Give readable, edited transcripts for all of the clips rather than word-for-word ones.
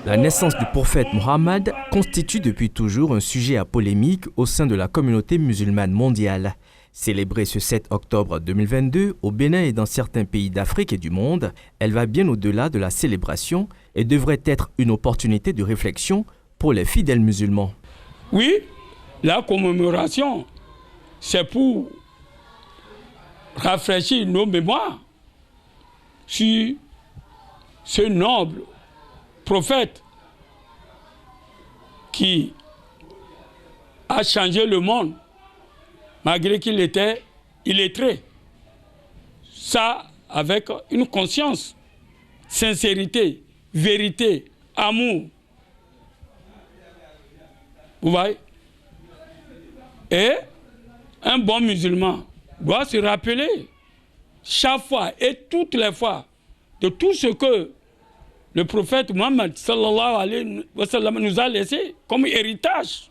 La naissance du prophète Mohammed constitue depuis toujours un sujet à polémique au sein de la communauté musulmane mondiale. Célébrée ce 7 octobre 2022 au Bénin et dans certains pays d'Afrique et du monde, elle va bien au-delà de la célébration et devrait être une opportunité de réflexion pour les fidèles musulmans. Oui, la commémoration, c'est pour rafraîchir nos mémoires sur ce noble prophète qui a changé le monde malgré qu'il était illettré. Ça avec une conscience, sincérité, vérité, amour. Vous voyez? Et un bon musulman doit se rappeler chaque fois et toutes les fois de tout ce que le prophète Mohammed sallallahu alayhi wa sallam nous a laissé comme héritage.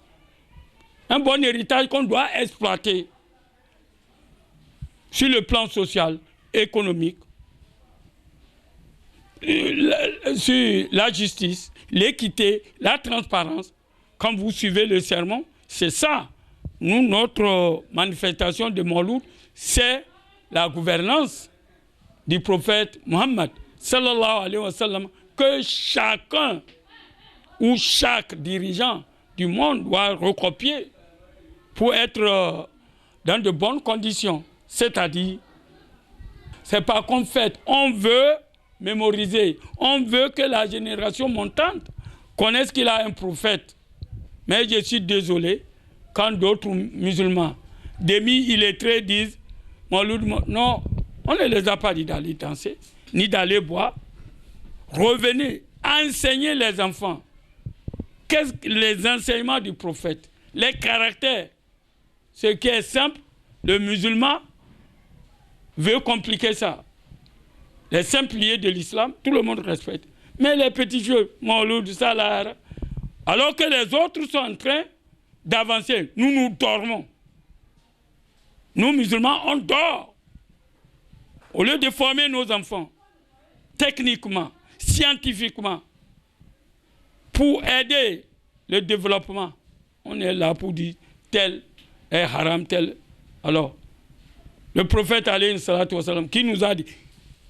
Un bon héritage qu'on doit exploiter sur le plan social, économique, sur la justice, l'équité, la transparence. Quand vous suivez le sermon, c'est ça. Nous, notre manifestation de Mawlud, c'est la gouvernance du prophète Mohammed sallallahu alayhi wa sallam, que chacun ou chaque dirigeant du monde doit recopier pour être dans de bonnes conditions. C'est-à-dire, c'est pas qu'on fait, on veut mémoriser, on veut que la génération montante connaisse qu'il a un prophète. Mais je suis désolé, quand d'autres musulmans, demi-illettrés disent, non, on ne les a pas dit d'aller danser, ni d'aller boire. Revenez, enseignez les enfants. Qu'est-ce que les enseignements du prophète? Les caractères. Ce qui est simple, le musulman veut compliquer ça. Les simples liés de l'islam, tout le monde respecte. Mais les petits jeux, Mawlud, Salah, alors que les autres sont en train d'avancer, nous dormons. Nous, musulmans, on dort. Au lieu de former nos enfants, techniquement, scientifiquement, pour aider le développement, on est là pour dire tel est haram, tel. Alors, le prophète alayhi salatu wa salam, qui nous a dit,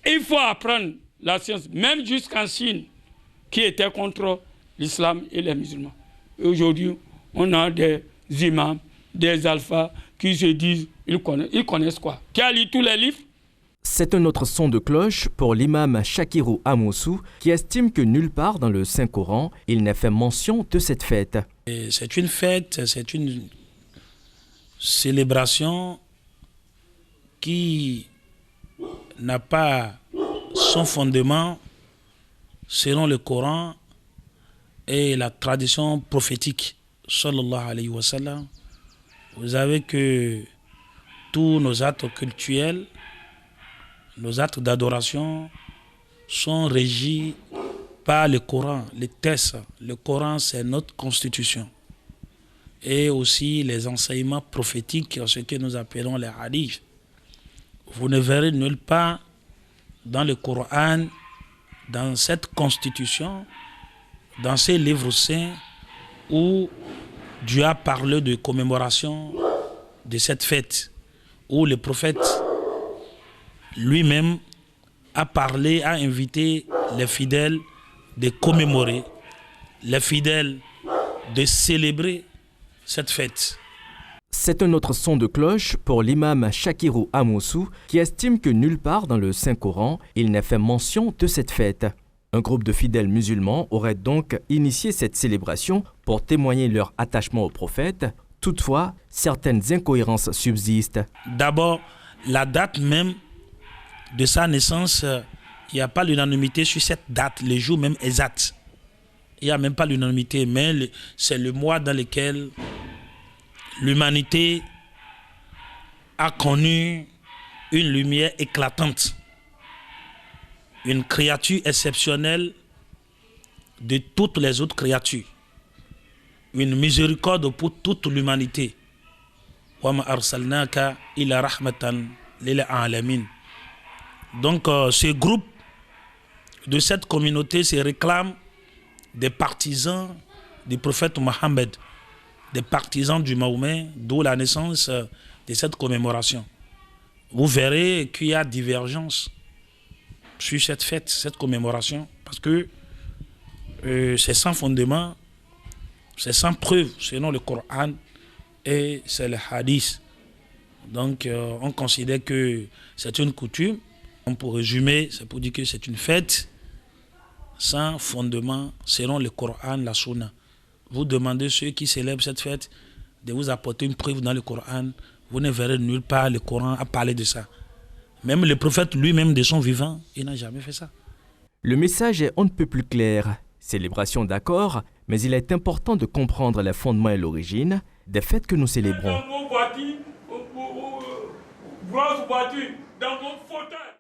il faut apprendre la science, même jusqu'en Chine, qui était contre l'islam et les musulmans. Et aujourd'hui, on a des imams, des alphas qui se disent, ils connaissent quoi? Qui a lu tous les livres? C'est un autre son de cloche pour l'imam Shakirou Amoussou qui estime que nulle part dans le Saint-Coran, il n'est fait mention de cette fête. C'est une fête, c'est une célébration qui n'a pas son fondement selon le Coran et la tradition prophétique, sallallahu alayhi wa sallam. Vous savez que tous nos actes cultuels, nos actes d'adoration sont régis par le Coran, les textes. Le Coran, c'est notre constitution. Et aussi les enseignements prophétiques, ce que nous appelons les hadiths. Vous ne verrez nulle part dans le Coran, dans cette constitution, dans ces livres saints, où Dieu a parlé de commémoration de cette fête, où le prophète lui-même a parlé, a invité les fidèles de commémorer, les fidèles de célébrer cette fête. C'est un autre son de cloche pour l'imam Shakirou Amoussou qui estime que nulle part dans le Saint-Coran, il n'est fait mention de cette fête. Un groupe de fidèles musulmans aurait donc initié cette célébration pour témoigner leur attachement au prophète. Toutefois, certaines incohérences subsistent. D'abord, la date même de sa naissance, il n'y a pas l'unanimité sur cette date, les jours même exacts. Il n'y a même pas l'unanimité, mais c'est le mois dans lequel l'humanité a connu une lumière éclatante, une créature exceptionnelle de toutes les autres créatures, une miséricorde pour toute l'humanité. Wa ma arsalnaka illa rahmatan lil alamin. Donc ce groupe de cette communauté se réclame des partisans du prophète Mohammed, des partisans du Mahomet, d'où la naissance de cette commémoration. Vous verrez qu'il y a divergence sur cette fête, cette commémoration, parce que c'est sans fondement, c'est sans preuve, selon le Coran et c'est le hadith. Donc on considère que c'est une coutume. Pour résumer, c'est pour dire que c'est une fête sans fondement, selon le Coran, la Sunna. Vous demandez ceux qui célèbrent cette fête de vous apporter une preuve dans le Coran, vous ne verrez nulle part le Coran à parler de ça. Même le prophète lui-même de son vivant, il n'a jamais fait ça. Le message est on ne peut plus clair. Célébration d'accord, mais il est important de comprendre les fondements et l'origine des fêtes que nous célébrons. Dans vos voitures, dans vos fauteuils.